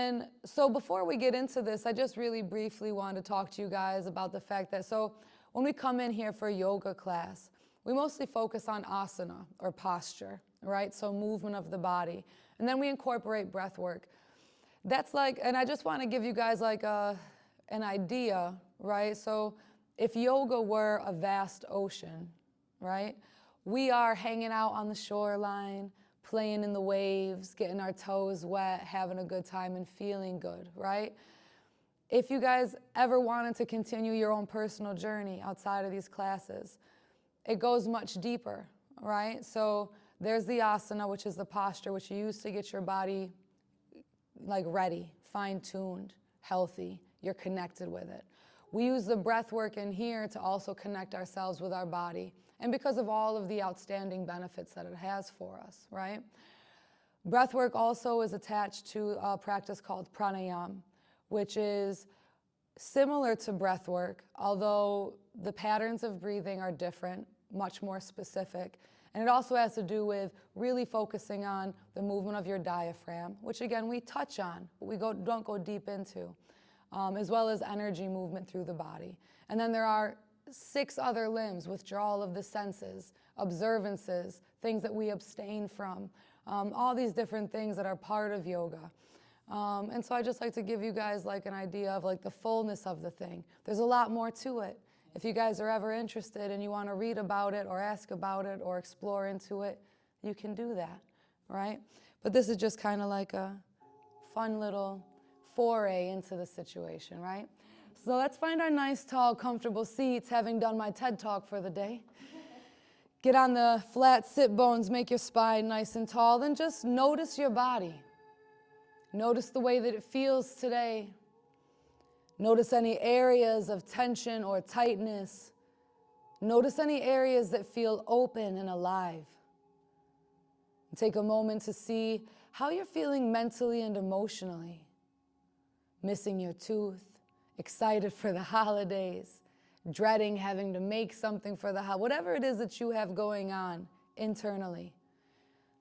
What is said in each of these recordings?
And so before we get into this, I just really briefly want to talk to you guys about the fact that, so when we come in here for a yoga class, we mostly focus on asana or posture, right? So movement of the body. And then we incorporate breath work. That's like, and I just want to give you guys like an idea, right? So if yoga were a vast ocean, right? We are hanging out on the shoreline, playing in the waves, getting our toes wet, having a good time and feeling good, right? If you guys ever wanted to continue your own personal journey outside of these classes, it goes much deeper, right? So there's the asana, which is the posture, which you use to get your body like ready, fine-tuned, healthy. You're connected with it. We use the breath work in here to also connect ourselves with our body, and because of all of the outstanding benefits that it has for us, right? Breath work also is attached to a practice called pranayama, which is similar to breath work, although the patterns of breathing are different, much more specific. And it also has to do with really focusing on the movement of your diaphragm, which again, we touch on, but we don't go deep into, as well as energy movement through the body. And then there are 6 other limbs: withdrawal of the senses, observances, things that we abstain from, all these different things that are part of yoga. And so I just like to give you guys like an idea of like the fullness of the thing. There's a lot more to it. If you guys are ever interested and you want to read about it or ask about it or explore into it, you can do that, right? But this is just kind of like a fun little foray into the situation, right? So let's find our nice, tall, comfortable seats, having done my TED Talk for the day. Get on the flat sit bones, make your spine nice and tall, then just notice your body. Notice the way that it feels today. Notice any areas of tension or tightness. Notice any areas that feel open and alive. And take a moment to see how you're feeling mentally and emotionally. Missing your tooth, excited for the holidays, dreading having to make something for the house, whatever it is that you have going on internally.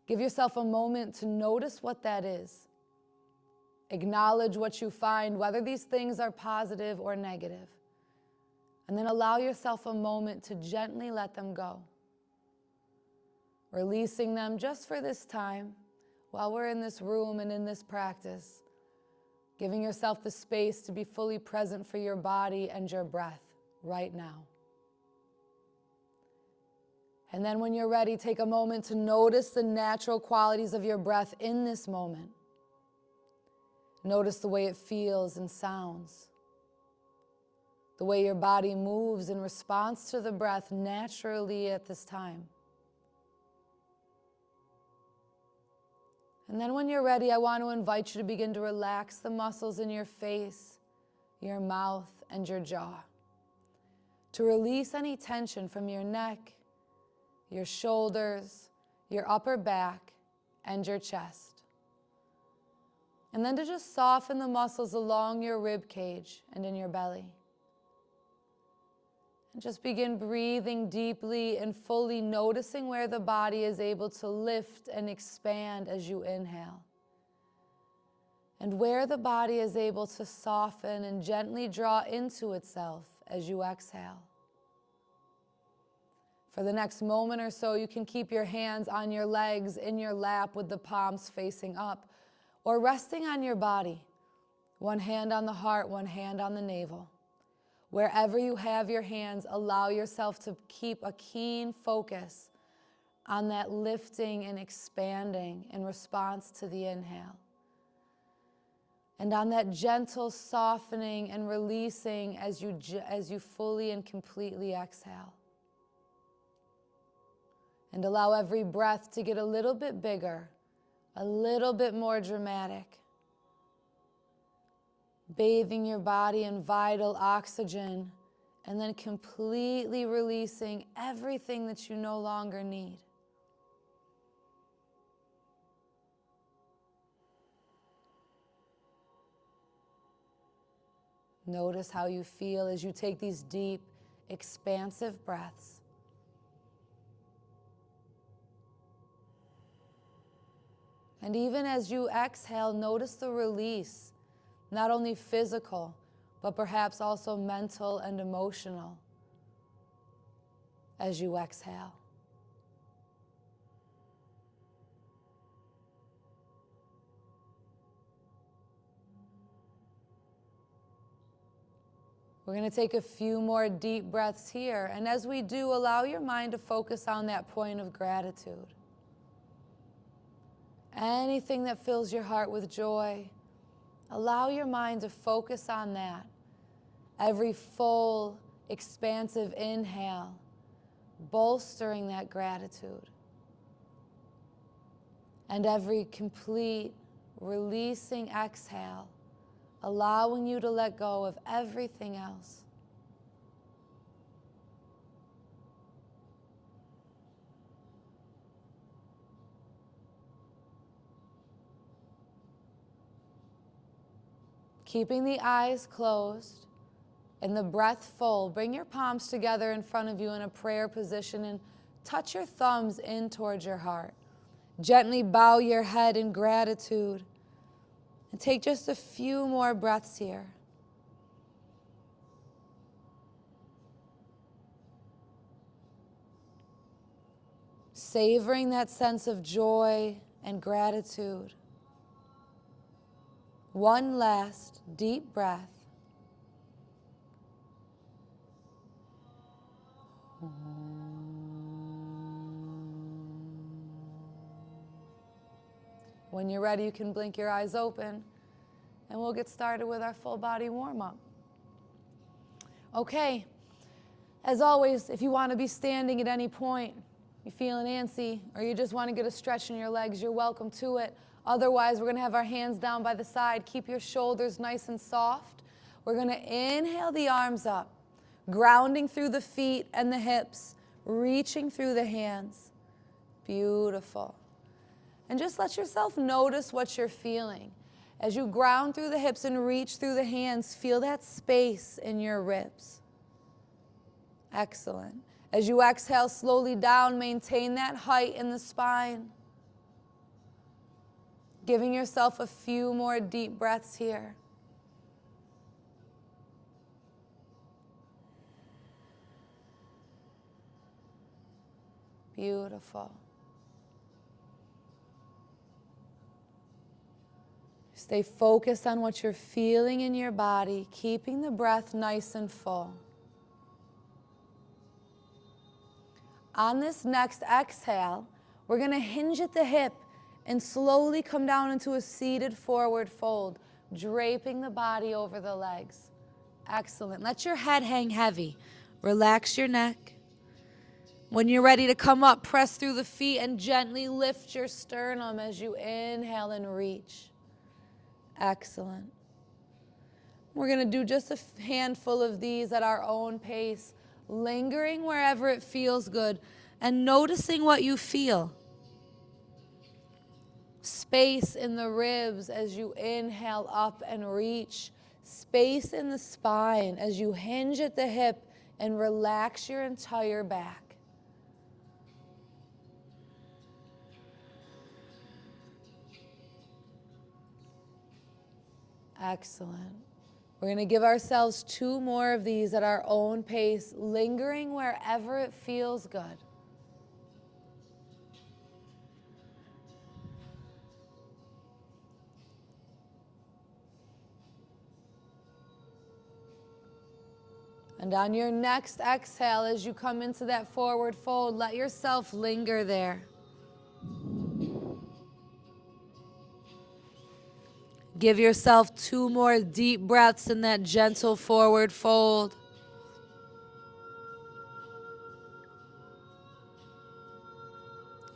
Give yourself a moment to notice what that is. Acknowledge what you find, whether these things are positive or negative. And then allow yourself a moment to gently let them go. Releasing them just for this time, while we're in this room and in this practice. Giving yourself the space to be fully present for your body and your breath right now. And then when you're ready, take a moment to notice the natural qualities of your breath in this moment. Notice the way it feels and sounds. The way your body moves in response to the breath naturally at this time. And then when you're ready, I want to invite you to begin to relax the muscles in your face, your mouth, and your jaw. To release any tension from your neck, your shoulders, your upper back, and your chest. And then to just soften the muscles along your rib cage and in your belly. And just begin breathing deeply and fully noticing where the body is able to lift and expand as you inhale. And where the body is able to soften and gently draw into itself as you exhale. For the next moment or so, you can keep your hands on your legs in your lap with the palms facing up, or resting on your body, one hand on the heart, one hand on the navel. Wherever you have your hands, allow yourself to keep a keen focus on that lifting and expanding in response to the inhale. And on that gentle softening and releasing as you fully and completely exhale. And allow every breath to get a little bit bigger, a little bit more dramatic. Bathing your body in vital oxygen, and then completely releasing everything that you no longer need. Notice how you feel as you take these deep, expansive breaths. And even as you exhale, notice the release not only physical, but perhaps also mental and emotional as you exhale. We're going to take a few more deep breaths here. And as we do, allow your mind to focus on that point of gratitude. Anything that fills your heart with joy, allow your mind to focus on that. Every full, expansive inhale, bolstering that gratitude. And every complete, releasing exhale, allowing you to let go of everything else. Keeping the eyes closed and the breath full, bring your palms together in front of you in a prayer position and touch your thumbs in towards your heart. Gently bow your head in gratitude and take just a few more breaths here. Savoring that sense of joy and gratitude. One last deep breath. When you're ready, you can blink your eyes open, and we'll get started with our full body warm-up. Okay, as always, if you want to be standing at any point, you're feeling antsy, or you just want to get a stretch in your legs, you're welcome to it. Otherwise, we're going to have our hands down by the side. Keep your shoulders nice and soft. We're going to inhale the arms up, grounding through the feet and the hips, reaching through the hands. Beautiful. And just let yourself notice what you're feeling. As you ground through the hips and reach through the hands, feel that space in your ribs. Excellent. As you exhale slowly down, maintain that height in the spine. Giving yourself a few more deep breaths here. Beautiful. Stay focused on what you're feeling in your body, keeping the breath nice and full. On this next exhale, we're going to hinge at the hip and slowly come down into a seated forward fold, draping the body over the legs. Excellent. Let your head hang heavy. Relax your neck. When you're ready to come up, press through the feet and gently lift your sternum as you inhale and reach. Excellent. We're going to do just a handful of these at our own pace, lingering wherever it feels good and noticing what you feel. Space in the ribs as you inhale up and reach. Space in the spine as you hinge at the hip and relax your entire back. Excellent. We're going to give ourselves 2 more of these at our own pace, lingering wherever it feels good. And on your next exhale, as you come into that forward fold, let yourself linger there. Give yourself 2 more deep breaths in that gentle forward fold.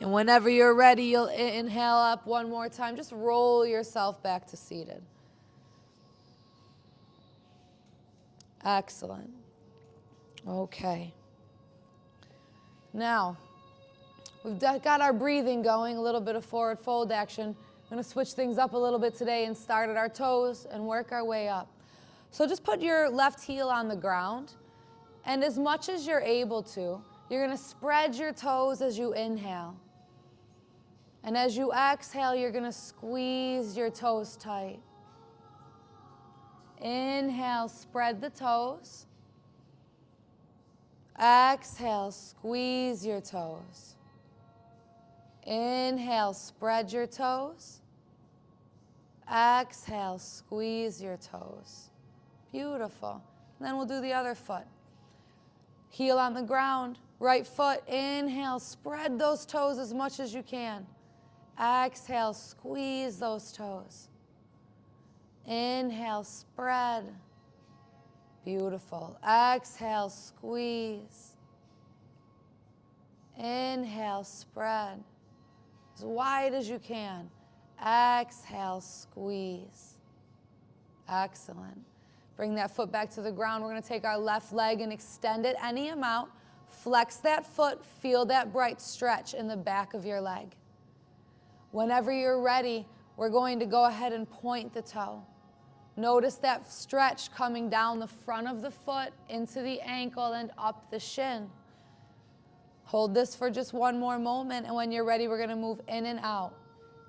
And whenever you're ready, you'll inhale up one more time. Just roll yourself back to seated. Excellent. Okay. Now, we've got our breathing going, a little bit of forward fold action. I'm going to switch things up a little bit today and start at our toes and work our way up. So just put your left heel on the ground, and as much as you're able to, you're going to spread your toes as you inhale. And as you exhale, you're going to squeeze your toes tight. Inhale, spread the toes. Exhale, squeeze your toes. Inhale, spread your toes. Exhale, squeeze your toes. Beautiful. And then we'll do the other foot. Heel on the ground, right foot, inhale, spread those toes as much as you can. Exhale, squeeze those toes. Inhale, spread. Beautiful. Exhale, squeeze. Inhale, spread. As wide as you can. Exhale, squeeze. Excellent. Bring that foot back to the ground. We're going to take our left leg and extend it any amount. Flex that foot. Feel that bright stretch in the back of your leg. Whenever you're ready, we're going to go ahead and point the toe. Notice that stretch coming down the front of the foot, into the ankle, and up the shin. Hold this for just one more moment, and when you're ready, we're going to move in and out.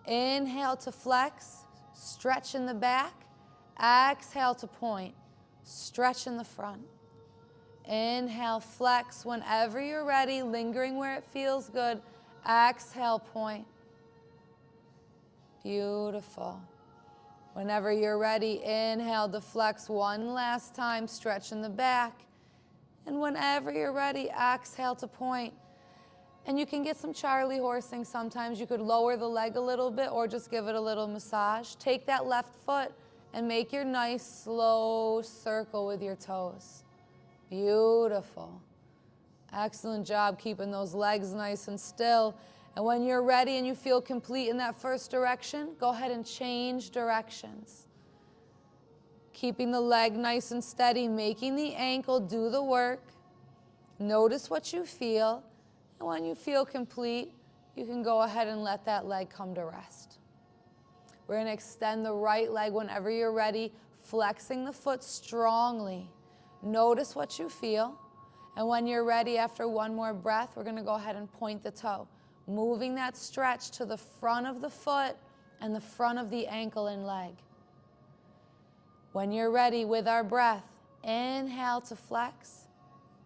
Inhale to flex, stretch in the back. Exhale to point, stretch in the front. Inhale, flex whenever you're ready, lingering where it feels good. Exhale, point. Beautiful. Whenever you're ready, inhale to flex one last time, stretch in the back. And whenever you're ready, exhale to point. And you can get some Charlie horsing sometimes. You could lower the leg a little bit or just give it a little massage. Take that left foot and make your nice slow circle with your toes. Beautiful. Excellent job keeping those legs nice and still. And when you're ready and you feel complete in that first direction, go ahead and change directions. Keeping the leg nice and steady, making the ankle do the work. Notice what you feel. And when you feel complete, you can go ahead and let that leg come to rest. We're going to extend the right leg whenever you're ready, flexing the foot strongly. Notice what you feel. And when you're ready, after one more breath, we're going to go ahead and point the toe, moving that stretch to the front of the foot and the front of the ankle and leg. When you're ready with our breath, inhale to flex,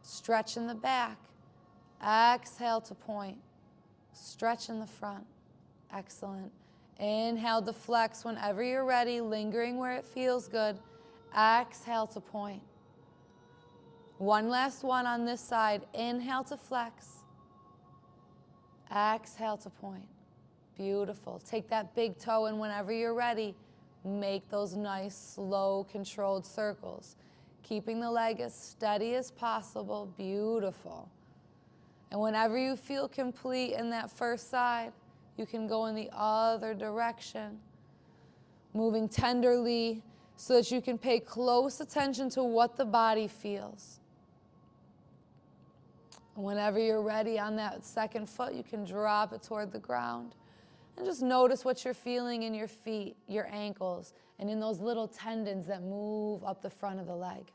stretch in the back. Exhale to point, stretch in the front. Excellent. Inhale to flex whenever you're ready, lingering where it feels good. Exhale to point. One last one on this side. Inhale to flex. Exhale to point. Beautiful. Take that big toe, and whenever you're ready, make those nice, slow, controlled circles. Keeping the leg as steady as possible. Beautiful. And whenever you feel complete in that first side, you can go in the other direction, moving tenderly so that you can pay close attention to what the body feels. And whenever you're ready on that second foot, you can drop it toward the ground. And just notice what you're feeling in your feet, your ankles, and in those little tendons that move up the front of the leg.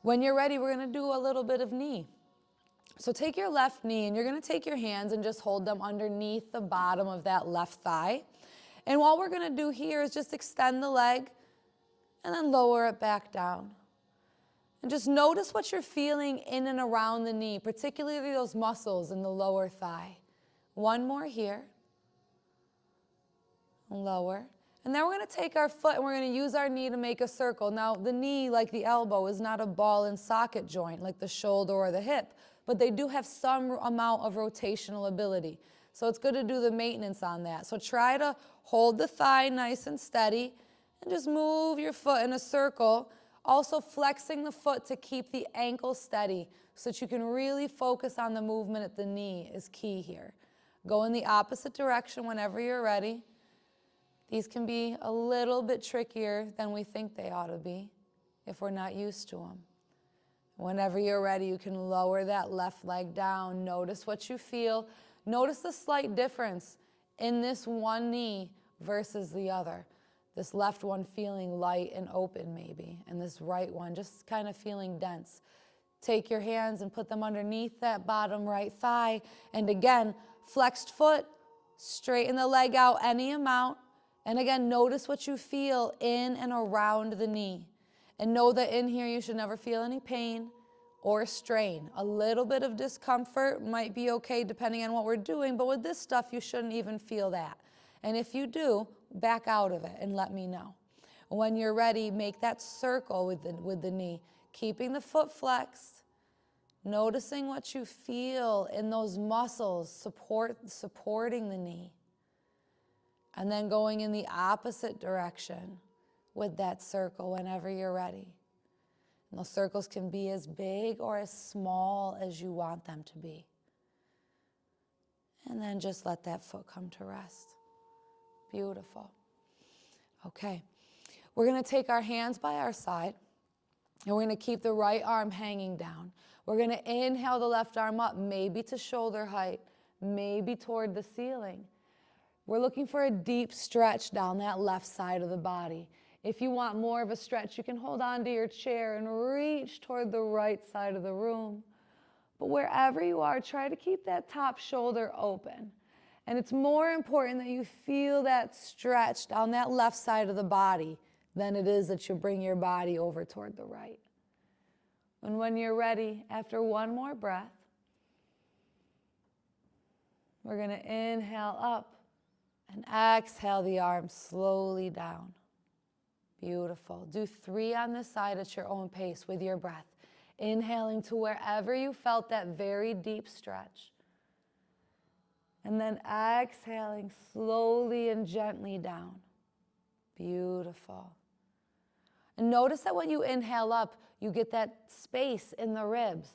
When you're ready, we're going to do a little bit of knee. So take your left knee, and you're going to take your hands and just hold them underneath the bottom of that left thigh. And what we're going to do here is just extend the leg and then lower it back down. And just notice what you're feeling in and around the knee, particularly those muscles in the lower thigh. One more here. Lower. And then we're going to take our foot and we're going to use our knee to make a circle. Now, the knee, like the elbow, is not a ball and socket joint like the shoulder or the hip, but they do have some amount of rotational ability. So it's good to do the maintenance on that. So try to hold the thigh nice and steady and just move your foot in a circle. Also flexing the foot to keep the ankle steady so that you can really focus on the movement at the knee is key here. Go in the opposite direction whenever you're ready. These can be a little bit trickier than we think they ought to be if we're not used to them. Whenever you're ready, you can lower that left leg down. Notice what you feel. Notice the slight difference in this one knee versus the other. This left one feeling light and open maybe, and this right one just kind of feeling dense. Take your hands and put them underneath that bottom right thigh. And again, flexed foot, straighten the leg out any amount. And again, notice what you feel in and around the knee. And know that in here you should never feel any pain or strain. A little bit of discomfort might be okay depending on what we're doing, but with this stuff you shouldn't even feel that. And if you do, back out of it and let me know. When you're ready, make that circle with the knee, keeping the foot flexed, noticing what you feel in those muscles supporting the knee. And then going in the opposite direction with that circle whenever you're ready. And those circles can be as big or as small as you want them to be. And then just let that foot come to rest. Beautiful. Okay. We're going to take our hands by our side, and we're going to keep the right arm hanging down. We're going to inhale the left arm up, maybe to shoulder height, maybe toward the ceiling. We're looking for a deep stretch down that left side of the body. If you want more of a stretch, you can hold on to your chair and reach toward the right side of the room. But wherever you are, try to keep that top shoulder open. And it's more important that you feel that stretch down that left side of the body than it is that you bring your body over toward the right. And when you're ready, after one more breath, we're going to inhale up and exhale the arms slowly down. Beautiful. Do 3 on this side at your own pace with your breath. Inhaling to wherever you felt that very deep stretch. And then exhaling slowly and gently down. Beautiful. And notice that when you inhale up, you get that space in the ribs.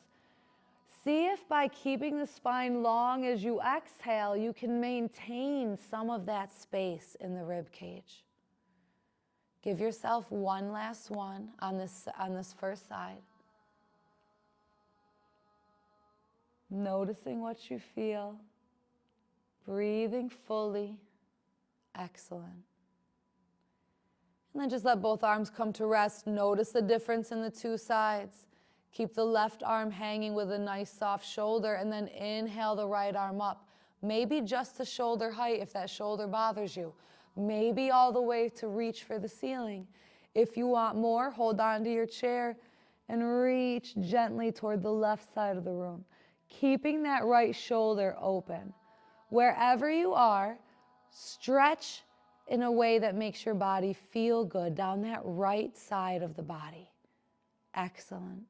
See if by keeping the spine long as you exhale, you can maintain some of that space in the rib cage. Give yourself one last one on this first side. Noticing what you feel. Breathing fully. Excellent. And then just let both arms come to rest. Notice the difference in the two sides. Keep the left arm hanging with a nice soft shoulder, and then inhale the right arm up. Maybe just to shoulder height if that shoulder bothers you. Maybe all the way to reach for the ceiling. If you want more, hold on to your chair and reach gently toward the left side of the room, keeping that right shoulder open. Wherever you are, stretch in a way that makes your body feel good down that right side of the body. Excellent.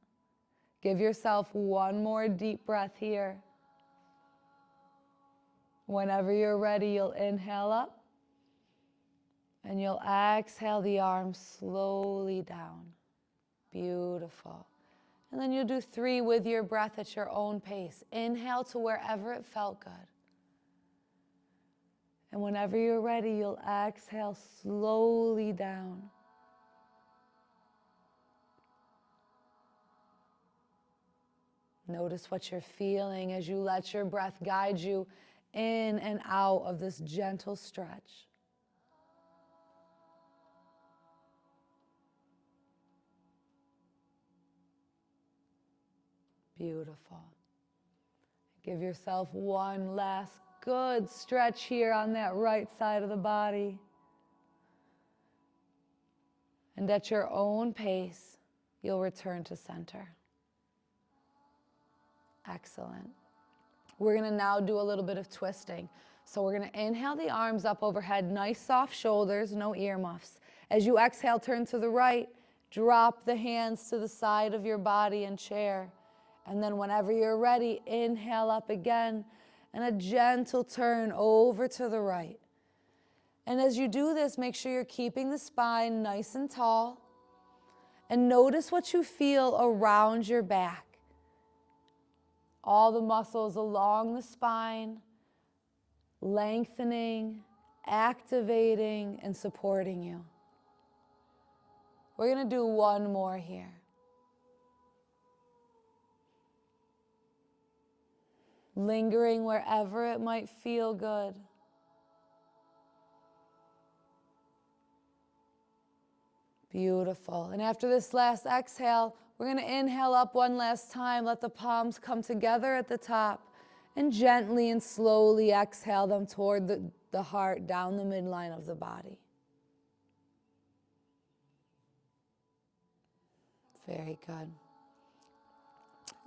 Give yourself one more deep breath here. Whenever you're ready, you'll inhale up and you'll exhale the arms slowly down. Beautiful. And then you'll do 3 with your breath at your own pace. Inhale to wherever it felt good. And whenever you're ready, you'll exhale slowly down. Notice what you're feeling as you let your breath guide you in and out of this gentle stretch. Beautiful. Give yourself one last good stretch here on that right side of the body. And at your own pace, you'll return to center. Excellent. We're going to now do a little bit of twisting. So we're going to inhale the arms up overhead, nice soft shoulders, no earmuffs. As you exhale, turn to the right, drop the hands to the side of your body and chair. And then whenever you're ready, inhale up again and a gentle turn over to the right. And as you do this, make sure you're keeping the spine nice and tall. And notice what you feel around your back. All the muscles along the spine, lengthening, activating, and supporting you. We're going to do one more here. Lingering wherever it might feel good. Beautiful. And after this last exhale, we're going to inhale up one last time. Let the palms come together at the top. And gently and slowly exhale them toward the heart, down the midline of the body. Very good.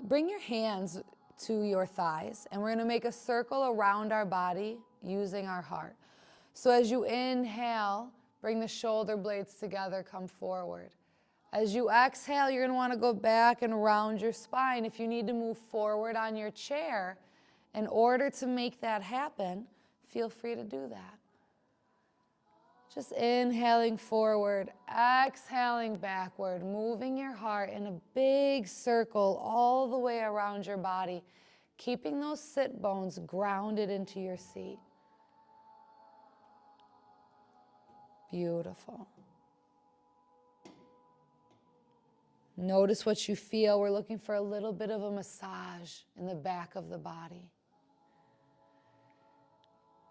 Bring your hands to your thighs, and we're going to make a circle around our body using our heart. So as you inhale, bring the shoulder blades together, come forward. As you exhale, you're going to want to go back and round your spine. If you need to move forward on your chair, in order to make that happen, feel free to do that. Just inhaling forward, exhaling backward, moving your heart in a big circle all the way around your body, keeping those sit bones grounded into your seat. Beautiful. Notice what you feel. We're looking for a little bit of a massage in the back of the body.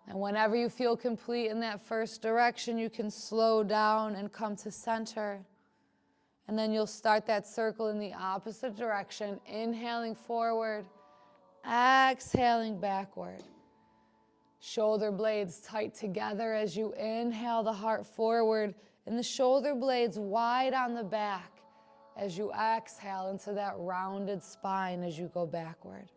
And whenever you feel complete in that first direction, you can slow down and come to center. And then you'll start that circle in the opposite direction, inhaling forward, exhaling backward. Shoulder blades tight together as you inhale, the heart forward, and the shoulder blades wide on the back as you exhale into that rounded spine as you go backward.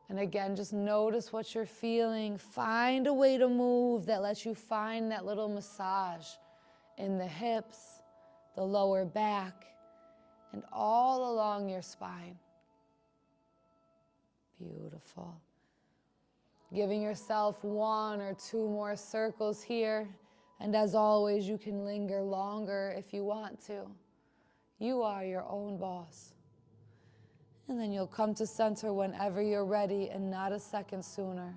And again, just notice what you're feeling. Find a way to move that lets you find that little massage in the hips, the lower back, and all along your spine. Beautiful. Giving yourself 1 or 2 more circles here. And as always, you can linger longer if you want to. You are your own boss. And then you'll come to center whenever you're ready and not a second sooner.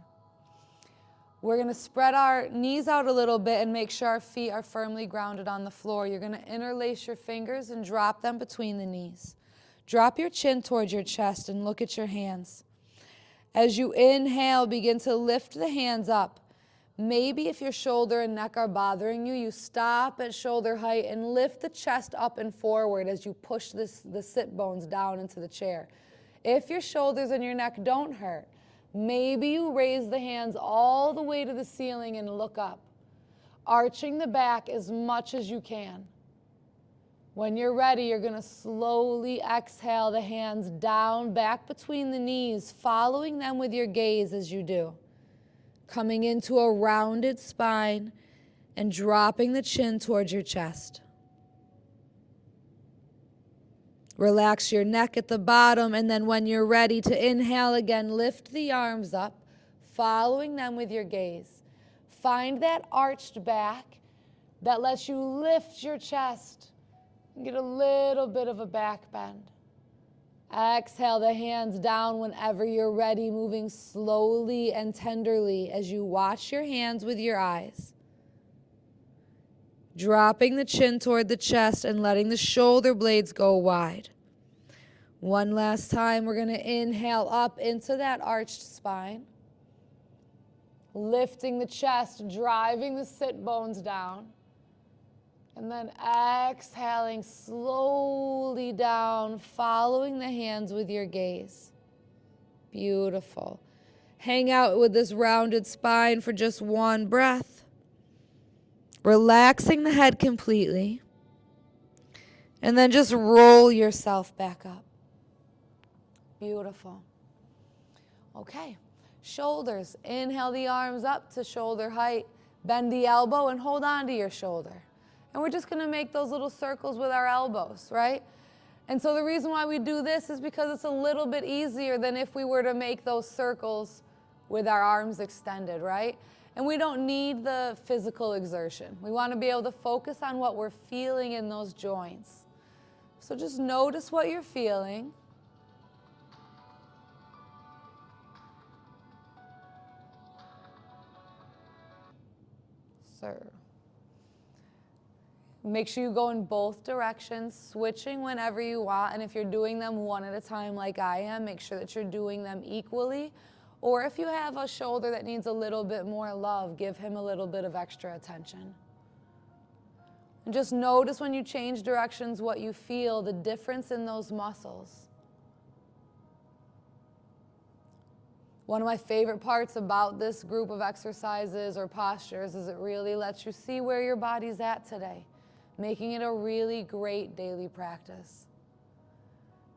We're going to spread our knees out a little bit and make sure our feet are firmly grounded on the floor. You're going to interlace your fingers and drop them between the knees. Drop your chin towards your chest and look at your hands. As you inhale, begin to lift the hands up. Maybe if your shoulder and neck are bothering you, you stop at shoulder height and lift the chest up and forward as you push the sit bones down into the chair. If your shoulders and your neck don't hurt, maybe you raise the hands all the way to the ceiling and look up, arching the back as much as you can. When you're ready, you're going to slowly exhale the hands down, back between the knees, following them with your gaze as you do. Coming into a rounded spine and dropping the chin towards your chest. Relax your neck at the bottom, and then when you're ready to inhale again, lift the arms up, following them with your gaze. Find that arched back that lets you lift your chest and get a little bit of a back bend. Exhale the hands down whenever you're ready, moving slowly and tenderly as you watch your hands with your eyes. Dropping the chin toward the chest and letting the shoulder blades go wide. One last time, we're going to inhale up into that arched spine. Lifting the chest, driving the sit bones down. And then exhaling slowly down, following the hands with your gaze. Beautiful. Hang out with this rounded spine for just 1 breath. Relaxing the head completely. And then just roll yourself back up. Beautiful. Okay. Shoulders. Inhale the arms up to shoulder height. Bend the elbow and hold on to your shoulder. And we're just going to make those little circles with our elbows, right? And so the reason why we do this is because it's a little bit easier than if we were to make those circles with our arms extended, right? And we don't need the physical exertion. We want to be able to focus on what we're feeling in those joints. So just notice what you're feeling. Sir. Make sure you go in both directions, switching whenever you want. And if you're doing them one at a time like I am, make sure that you're doing them equally. Or if you have a shoulder that needs a little bit more love, give him a little bit of extra attention. And just notice when you change directions what you feel, the difference in those muscles. One of my favorite parts about this group of exercises or postures is it really lets you see where your body's at today. making it a really great daily practice.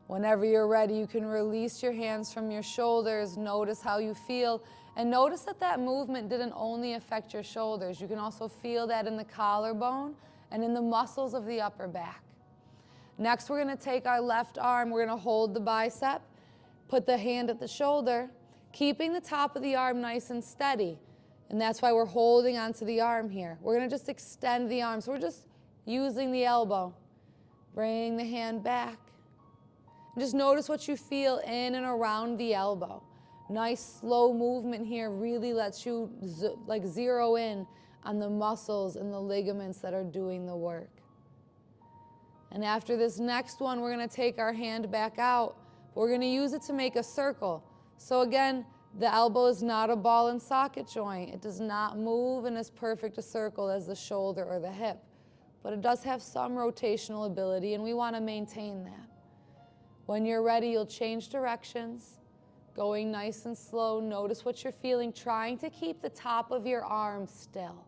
Whenever you're ready, you can release your hands from your shoulders, notice how you feel, and notice that that movement didn't only affect your shoulders. You can also feel that in the collarbone and in the muscles of the upper back. Next, we're going to take our left arm, we're going to hold the bicep, put the hand at the shoulder, keeping the top of the arm nice and steady. And that's why we're holding onto the arm here. We're going to just extend the arm. So we're just using the elbow. Bring the hand back. And just notice what you feel in and around the elbow. Nice slow movement here really lets you zero in on the muscles and the ligaments that are doing the work. And after this next one, we're going to take our hand back out. We're going to use it to make a circle. So again, the elbow is not a ball and socket joint. It does not move in as perfect a circle as the shoulder or the hip. But it does have some rotational ability, and we want to maintain that. When you're ready, you'll change directions, going nice and slow. Notice what you're feeling, trying to keep the top of your arm still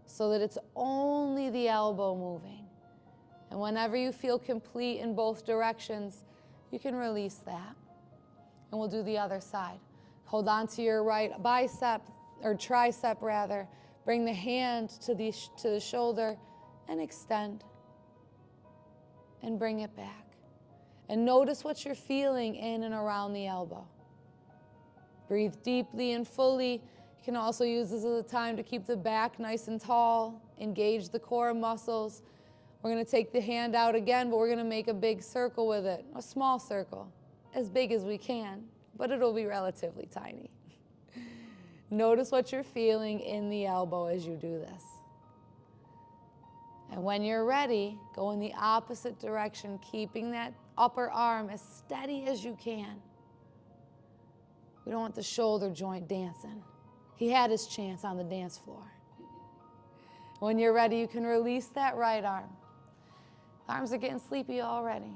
so that it's only the elbow moving. And whenever you feel complete in both directions, you can release that. And we'll do the other side. Hold on to your right bicep, or tricep rather. Bring the hand to the shoulder and extend. And bring it back. And notice what you're feeling in and around the elbow. Breathe deeply and fully. You can also use this as a time to keep the back nice and tall. Engage the core muscles. We're going to take the hand out again, but we're going to make a big circle with it. A small circle. As big as we can, but it'll be relatively tiny. Notice what you're feeling in the elbow as you do this. And when you're ready, go in the opposite direction, keeping that upper arm as steady as you can. We don't want the shoulder joint dancing. He had his chance on the dance floor. When you're ready, you can release that right arm. The arms are getting sleepy already.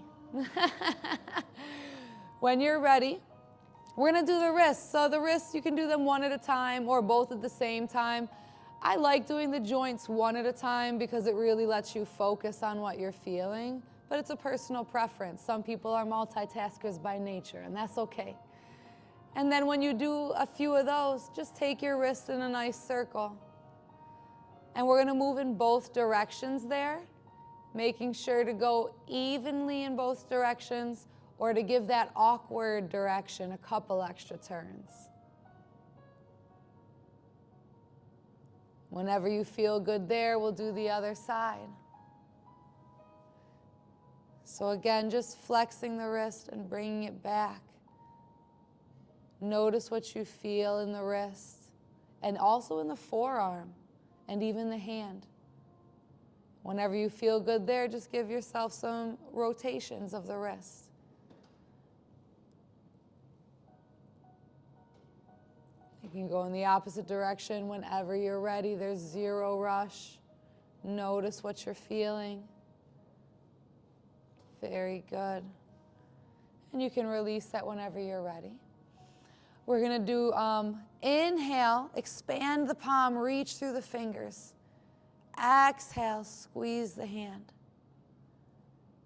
When you're ready, we're going to do the wrists. So the wrists, you can do them one at a time or both at the same time. I like doing the joints one at a time because it really lets you focus on what you're feeling, but it's a personal preference. Some people are multitaskers by nature, and that's okay. And then when you do a few of those, just take your wrist in a nice circle. And we're going to move in both directions there, making sure to go evenly in both directions, or to give that awkward direction a couple extra turns. Whenever you feel good there, we'll do the other side. So again, just flexing the wrist and bringing it back. Notice what you feel in the wrist, and also in the forearm, and even the hand. Whenever you feel good there, just give yourself some rotations of the wrist. You can go in the opposite direction whenever you're ready. There's zero rush. Notice what you're feeling. Very good. And you can release that whenever you're ready. We're going to do inhale, expand the palm, reach through the fingers. Exhale, squeeze the hand.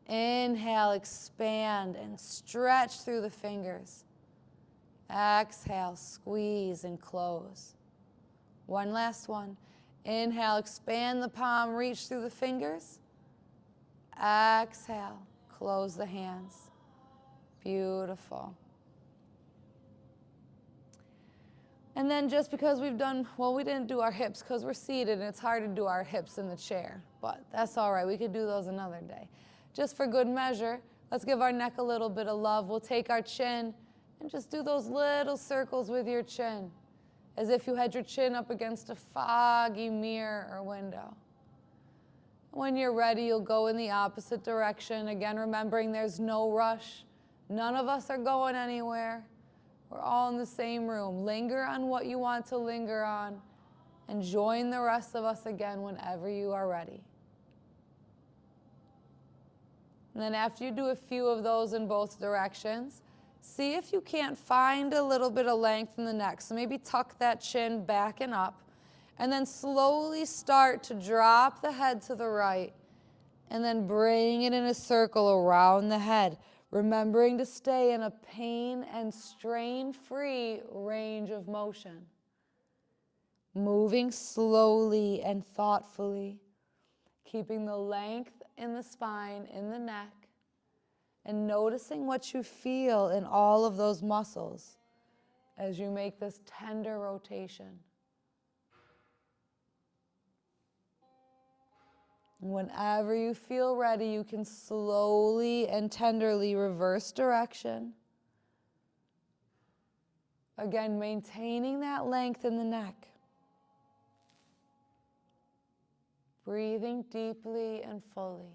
Inhale, expand and stretch through the fingers. Exhale, squeeze and close. One last one. Inhale, expand the palm, reach through the fingers. Exhale, close the hands. Beautiful. And then just because we've done, well, we didn't do our hips because we're seated and it's hard to do our hips in the chair, but that's all right. We could do those another day. Just for good measure, let's give our neck a little bit of love. We'll take our chin and just do those little circles with your chin, as if you had your chin up against a foggy mirror or window. When you're ready, you'll go in the opposite direction. Again, remembering there's no rush. None of us are going anywhere. We're all in the same room. Linger on what you want to linger on, and join the rest of us again whenever you are ready. And then after you do a few of those in both directions, see if you can't find a little bit of length in the neck. So maybe tuck that chin back and up. And then slowly start to drop the head to the right. And then bring it in a circle around the head, remembering to stay in a pain and strain-free range of motion. Moving slowly and thoughtfully, keeping the length in the spine, in the neck, and noticing what you feel in all of those muscles as you make this tender rotation. Whenever you feel ready, you can slowly and tenderly reverse direction. Again, maintaining that length in the neck. Breathing deeply and fully.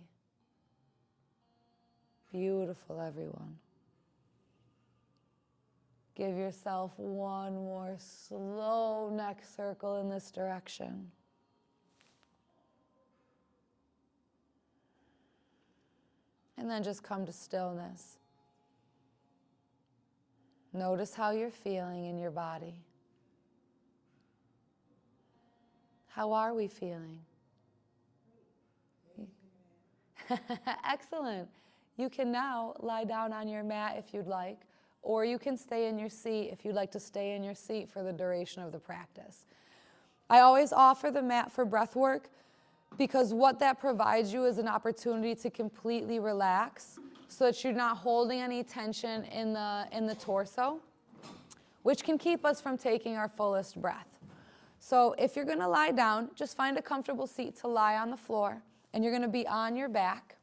Beautiful, everyone. Give yourself one more slow neck circle in this direction. And then just come to stillness. Notice how you're feeling in your body. How are we feeling? Excellent. You can now lie down on your mat if you'd like, or you can stay in your seat if you'd like to stay in your seat for the duration of the practice. I always offer the mat for breath work because what that provides you is an opportunity to completely relax so that you're not holding any tension in the torso, which can keep us from taking our fullest breath. So if you're going to lie down, just find a comfortable seat to lie on the floor, and you're going to be on your back.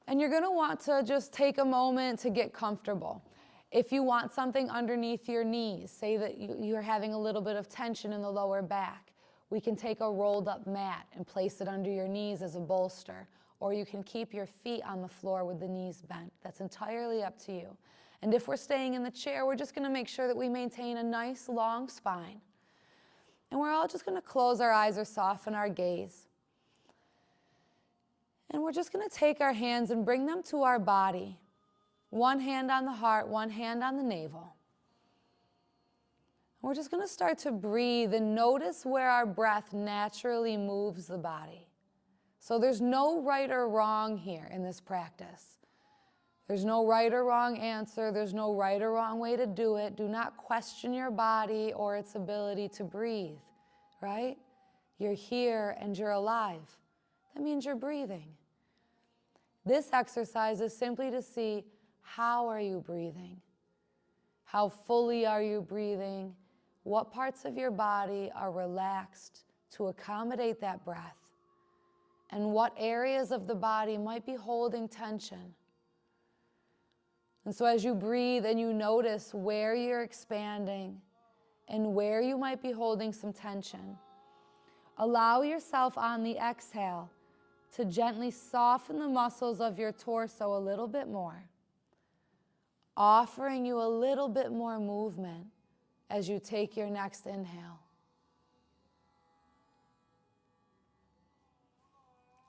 And you're going to want to just take a moment to get comfortable. If you want something underneath your knees, say that you're having a little bit of tension in the lower back, we can take a rolled up mat and place it under your knees as a bolster, or you can keep your feet on the floor with the knees bent. That's entirely up to you. And if we're staying in the chair, we're just going to make sure that we maintain a nice long spine. And we're all just going to close our eyes or soften our gaze. And we're just going to take our hands and bring them to our body. One hand on the heart, one hand on the navel. We're just going to start to breathe and notice where our breath naturally moves the body. So there's no right or wrong here in this practice. There's no right or wrong answer. There's no right or wrong way to do it. Do not question your body or its ability to breathe, right? You're here and you're alive. That means you're breathing. This exercise is simply to see, how are you breathing? How fully are you breathing? What parts of your body are relaxed to accommodate that breath? And what areas of the body might be holding tension? And so as you breathe and you notice where you're expanding and where you might be holding some tension, allow yourself on the exhale to gently soften the muscles of your torso a little bit more, offering you a little bit more movement as you take your next inhale.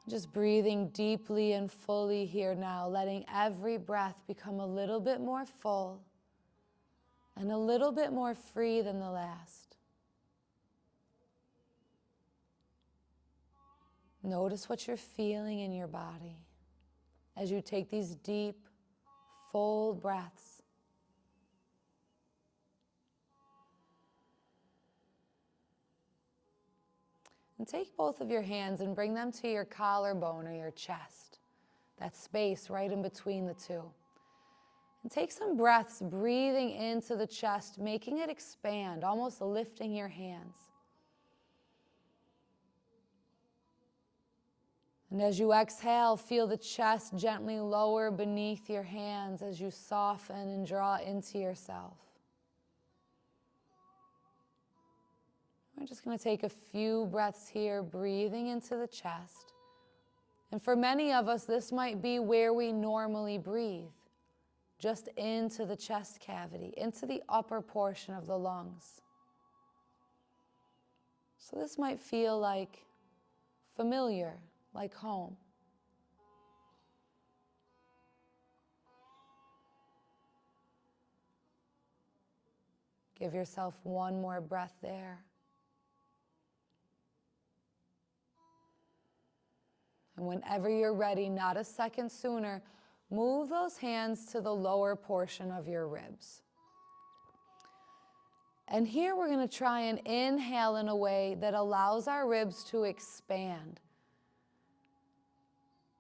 Just breathing deeply and fully here now, letting every breath become a little bit more full and a little bit more free than the last. Notice what you're feeling in your body as you take these deep, full breaths. And take both of your hands and bring them to your collarbone or your chest, that space right in between the two. And take some breaths breathing into the chest, making it expand, almost lifting your hands. And as you exhale, feel the chest gently lower beneath your hands as you soften and draw into yourself. We're just going to take a few breaths here, breathing into the chest. And for many of us, this might be where we normally breathe, just into the chest cavity, into the upper portion of the lungs. So this might feel like familiar, like home. Give yourself one more breath there. And whenever you're ready, not a second sooner, move those hands to the lower portion of your ribs. And here we're going to try and inhale in a way that allows our ribs to expand.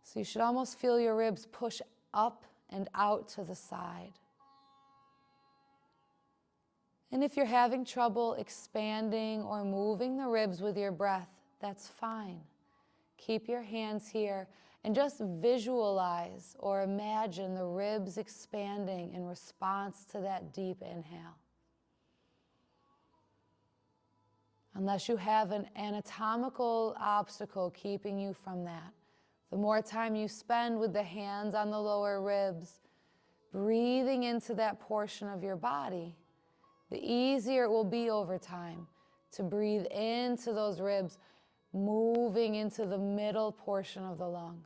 So you should almost feel your ribs push up and out to the side. And if you're having trouble expanding or moving the ribs with your breath, that's fine. Keep your hands here and just visualize or imagine the ribs expanding in response to that deep inhale. Unless you have an anatomical obstacle keeping you from that. The more time you spend with the hands on the lower ribs, breathing into that portion of your body, the easier it will be over time to breathe into those ribs, moving into the middle portion of the lung.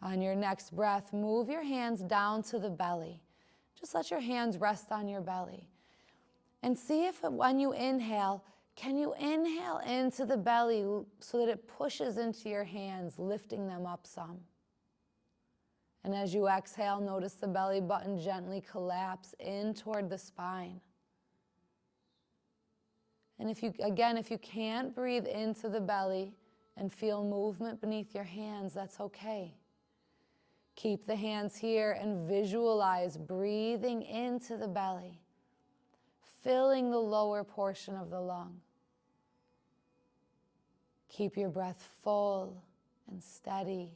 On your next breath, move your hands down to the belly. Just let your hands rest on your belly. And see if when you inhale, can you inhale into the belly so that it pushes into your hands, lifting them up some. And as you exhale, notice the belly button gently collapse in toward the spine. And if you can't breathe into the belly and feel movement beneath your hands, that's okay. Keep the hands here and visualize breathing into the belly, filling the lower portion of the lung. Keep your breath full and steady.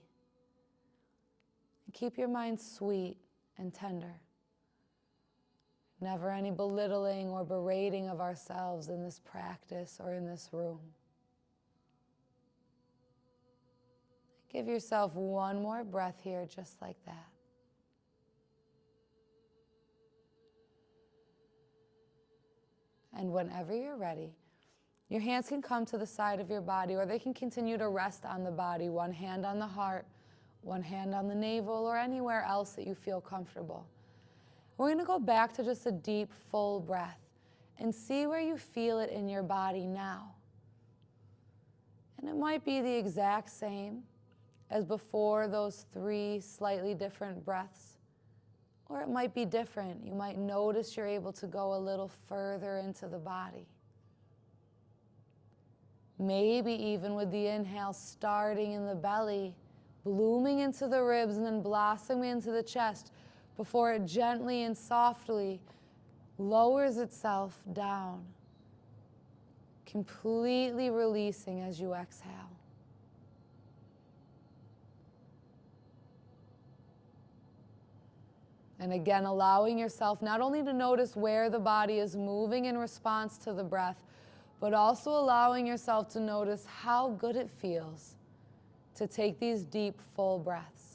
And keep your mind sweet and tender. Never any belittling or berating of ourselves in this practice or in this room. Give yourself one more breath here, just like that. And whenever you're ready, your hands can come to the side of your body, or they can continue to rest on the body, one hand on the heart, one hand on the navel, or anywhere else that you feel comfortable. We're going to go back to just a deep, full breath and see where you feel it in your body now. And it might be the exact same as before those 3 slightly different breaths. Or it might be different. You might notice you're able to go a little further into the body. Maybe even with the inhale starting in the belly, blooming into the ribs and then blossoming into the chest before it gently and softly lowers itself down, completely releasing as you exhale. And again, allowing yourself not only to notice where the body is moving in response to the breath, but also allowing yourself to notice how good it feels to take these deep, full breaths.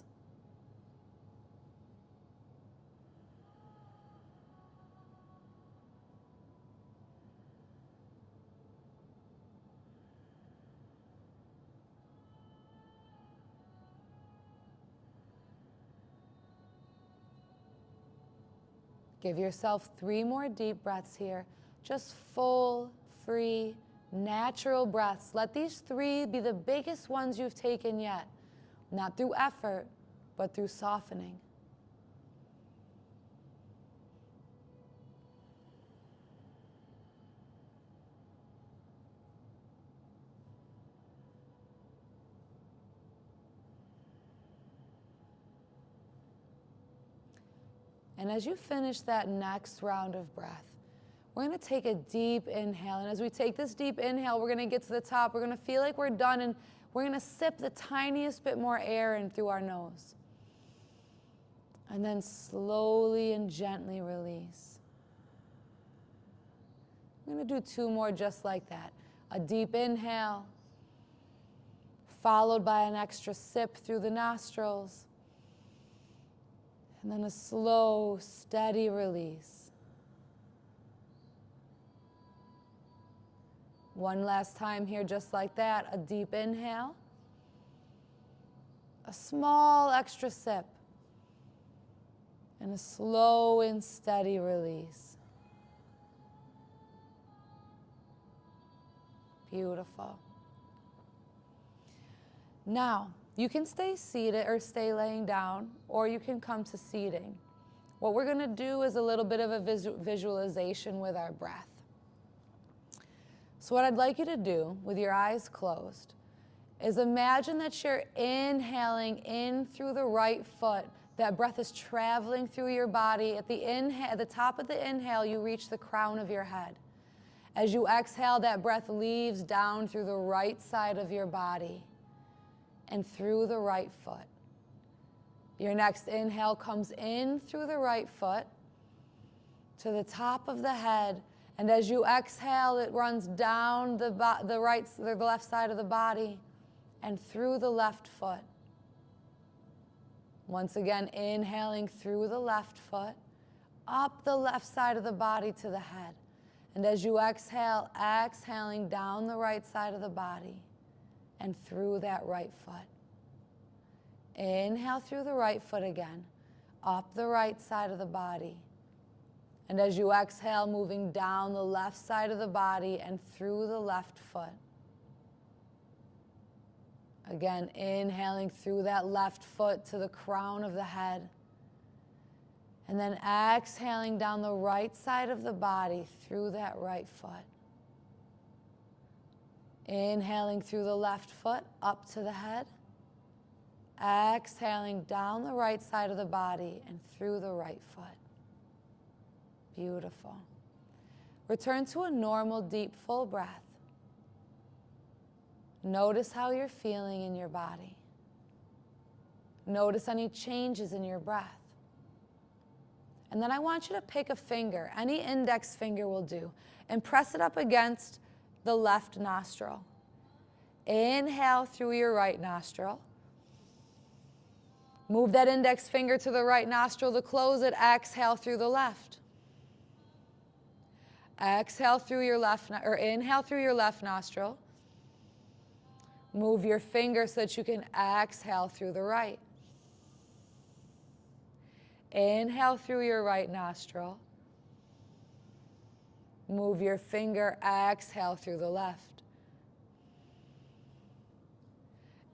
Give yourself 3 more deep breaths here. Just full, free, natural breaths. Let these 3 be the biggest ones you've taken yet. Not through effort, but through softening. And as you finish that next round of breath, we're going to take a deep inhale. And as we take this deep inhale, we're going to get to the top. We're going to feel like we're done, and we're going to sip the tiniest bit more air in through our nose. And then slowly and gently release. We're going to do 2 more just like that. A deep inhale, followed by an extra sip through the nostrils. And then a slow, steady release. One last time here, just like that. A deep inhale. A small extra sip. And a slow and steady release. Beautiful. Now, you can stay seated or stay laying down, or you can come to seating. What we're going to do is a little bit of a visualization with our breath. So what I'd like you to do with your eyes closed is imagine that you're inhaling in through the right foot. That breath is traveling through your body. At the top of the inhale, you reach the crown of your head. As you exhale, that breath leaves down through the right side of your body and through the right foot. Your next inhale comes in through the right foot to the top of the head, and as you exhale, it runs down the left side of the body and through the left foot. Once again, inhaling through the left foot, up the left side of the body to the head. And as you exhale, exhaling down the right side of the body and through that right foot. Inhale through the right foot again, up the right side of the body. And as you exhale, moving down the left side of the body and through the left foot. Again, inhaling through that left foot to the crown of the head. And then exhaling down the right side of the body through that right foot. Inhaling through the left foot up to the head. Exhaling down the right side of the body and through the right foot. Beautiful. Return to a normal, deep, full breath. Notice how you're feeling in your body. Notice any changes in your breath. And then I want you to pick a finger, any index finger will do, and press it up against the left nostril. Inhale through your right nostril. Move that index finger to the right nostril to close it. Exhale through the left. Exhale through your left, or inhale through your left nostril. Move your finger so that you can exhale through the right. Inhale through your right nostril. Move your finger, exhale through the left.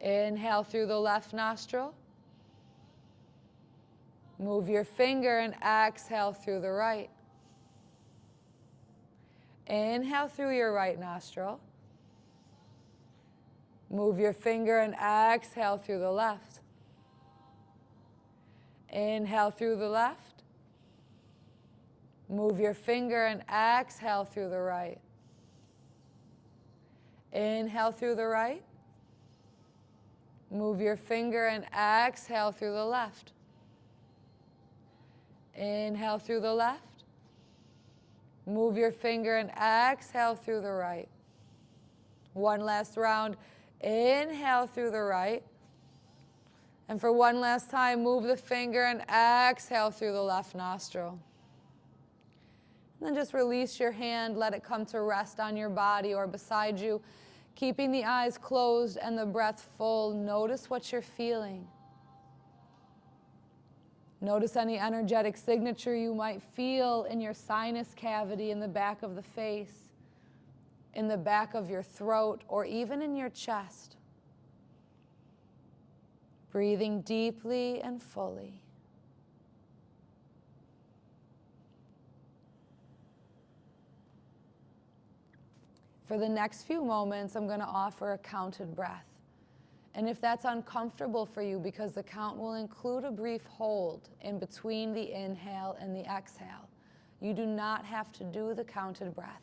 Inhale through the left nostril. Move your finger and exhale through the right. Inhale through your right nostril. Move your finger and exhale through the left. Inhale through the left. Move your finger and exhale through the right. Inhale through the right. Move your finger and exhale through the left. Inhale through the left. Move your finger and exhale through the right. One last round. Inhale through the right. And for one last time, move the finger and exhale through the left nostril. And then just release your hand, let it come to rest on your body or beside you, keeping the eyes closed and the breath full. Notice what you're feeling. Notice any energetic signature you might feel in your sinus cavity, in the back of the face, in the back of your throat, or even in your chest. Breathing deeply and fully. For the next few moments, I'm going to offer a counted breath. And if that's uncomfortable for you, because the count will include a brief hold in between the inhale and the exhale, you do not have to do the counted breath.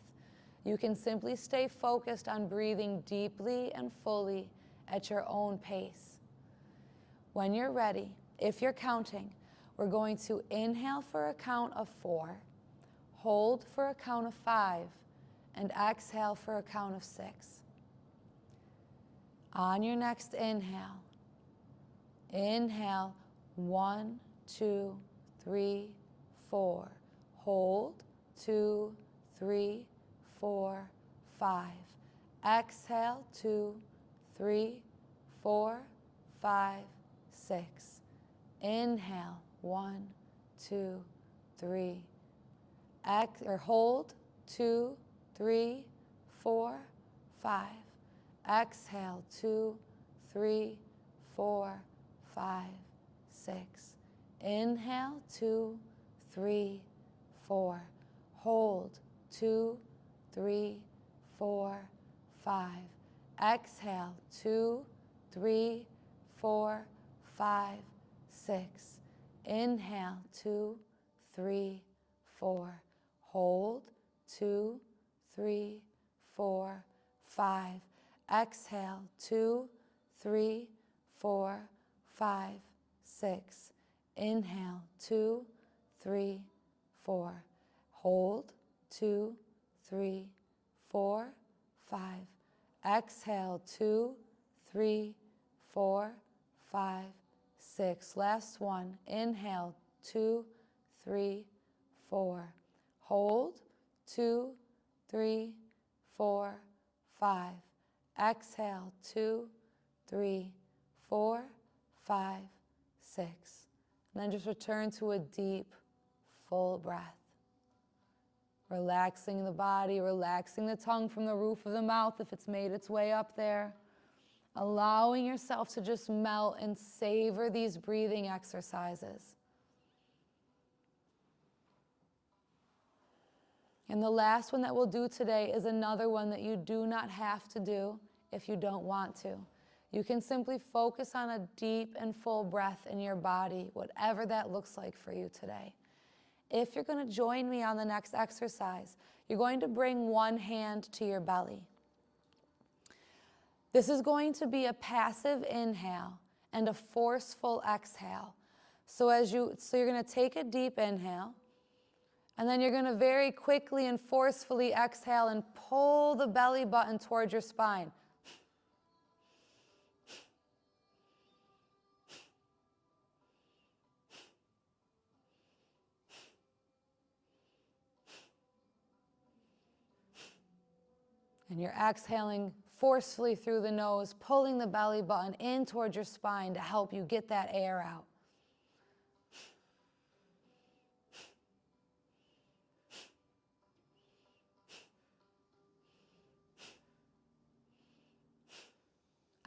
You can simply stay focused on breathing deeply and fully at your own pace. When you're ready, if you're counting, we're going to inhale for a count of 4, hold for a count of 5, and exhale for a count of 6. On your next inhale, inhale 1, 2, 3, 4. Hold 2, 3, 4, 5. Exhale 2, 3, 4, 5, 6. Inhale 1, 2, 3. Hold 2, 3, 4, 5. Exhale, 2, 3, 4, 5, 6. Inhale, 2, 3, 4. Hold, 2, 3, 4, 5. Exhale, 2, 3, 4, 5, 6. Inhale, 2, 3, 4. Hold, 2, 3, 4, 5. Exhale, 2, 3, 4, 5, 6. Inhale, 2, 3, 4. Hold, 2, 3, 4, 5. Exhale, 2, 3, 4, 5, 6. Last one. Inhale, 2, 3, 4. Hold, 2, 3, 4, 5. Exhale, 2, 3, 4, 5, 6. And then just return to a deep, full breath. Relaxing the body, relaxing the tongue from the roof of the mouth if it's made its way up there. Allowing yourself to just melt and savor these breathing exercises. And the last one that we'll do today is another one that you do not have to do if you don't want to. You can simply focus on a deep and full breath in your body, whatever that looks like for you today. If you're going to join me on the next exercise, you're going to bring one hand to your belly. This is going to be a passive inhale and a forceful exhale. So you're going to take a deep inhale, and then you're going to very quickly and forcefully exhale and pull the belly button towards your spine. And you're exhaling forcefully through the nose, pulling the belly button in towards your spine to help you get that air out.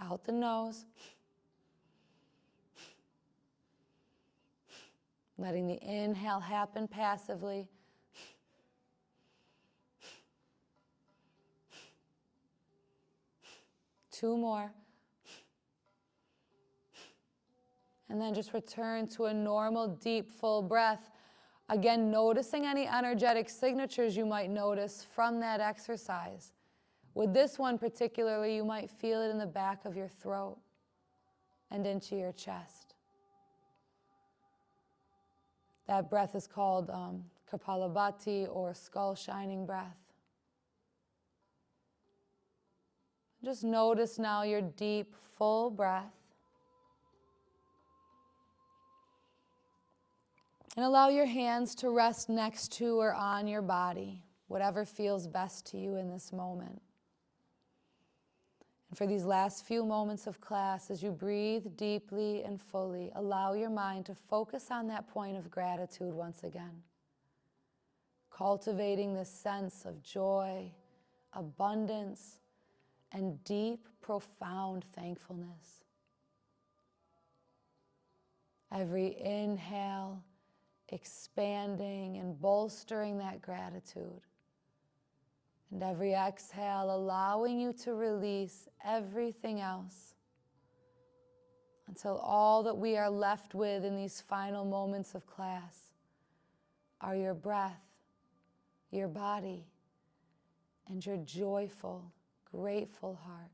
Out the nose. Letting the inhale happen passively. Two more. And then just return to a normal, deep, full breath. Again, noticing any energetic signatures you might notice from that exercise. With this one particularly, you might feel it in the back of your throat and into your chest. That breath is called Kapalabhati, or skull shining breath. Just notice now your deep, full breath. And allow your hands to rest next to or on your body, whatever feels best to you in this moment. And for these last few moments of class, as you breathe deeply and fully, allow your mind to focus on that point of gratitude once again. Cultivating this sense of joy, abundance, and deep, profound thankfulness. Every inhale, expanding and bolstering that gratitude. And every exhale, allowing you to release everything else until all that we are left with in these final moments of class are your breath, your body, and your joyful, grateful heart.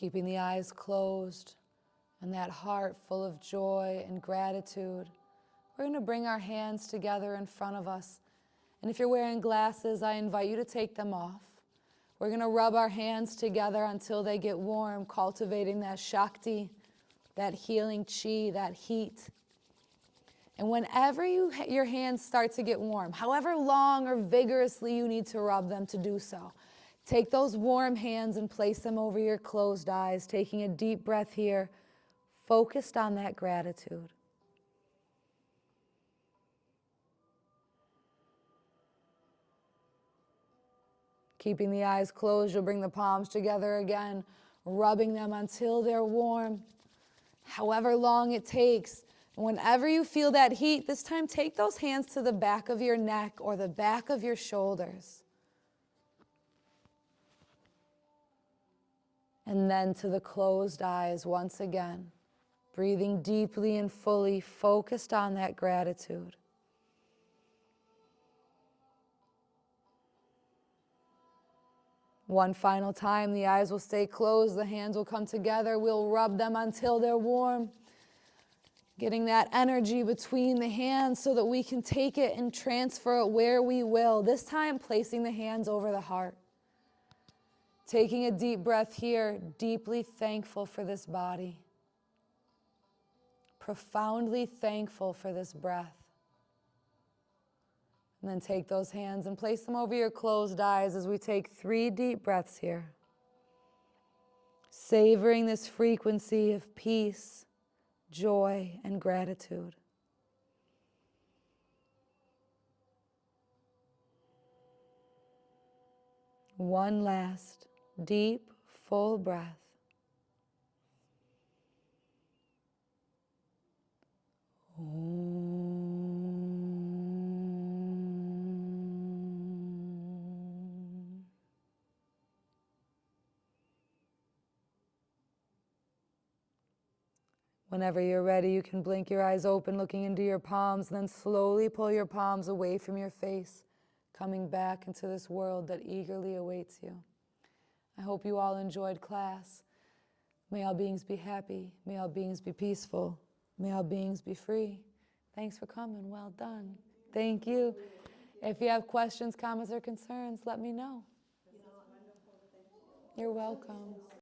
Keeping the eyes closed and that heart full of joy and gratitude. We're going to bring our hands together in front of us. And if you're wearing glasses, I invite you to take them off. We're going to rub our hands together until they get warm, cultivating that Shakti, that healing chi, that heat. And whenever your hands start to get warm, however long or vigorously you need to rub them to do so, take those warm hands and place them over your closed eyes, taking a deep breath here, focused on that gratitude. Keeping the eyes closed, you'll bring the palms together again, rubbing them until they're warm, however long it takes. And whenever you feel that heat, this time take those hands to the back of your neck or the back of your shoulders. And then to the closed eyes once again, breathing deeply and fully, focused on that gratitude. One final time, the eyes will stay closed, the hands will come together, we'll rub them until they're warm. Getting that energy between the hands so that we can take it and transfer it where we will. This time, placing the hands over the heart. Taking a deep breath here, deeply thankful for this body. Profoundly thankful for this breath. And then take those hands and place them over your closed eyes as we take 3 deep breaths here. Savoring this frequency of peace, joy, and gratitude. One last deep, full breath. Whenever you're ready, you can blink your eyes open, looking into your palms, and then slowly pull your palms away from your face, coming back into this world that eagerly awaits you. I hope you all enjoyed class. May all beings be happy. May all beings be peaceful. May all beings be free. Thanks for coming. Well done. Thank you. If you have questions, comments, or concerns, let me know. You're welcome.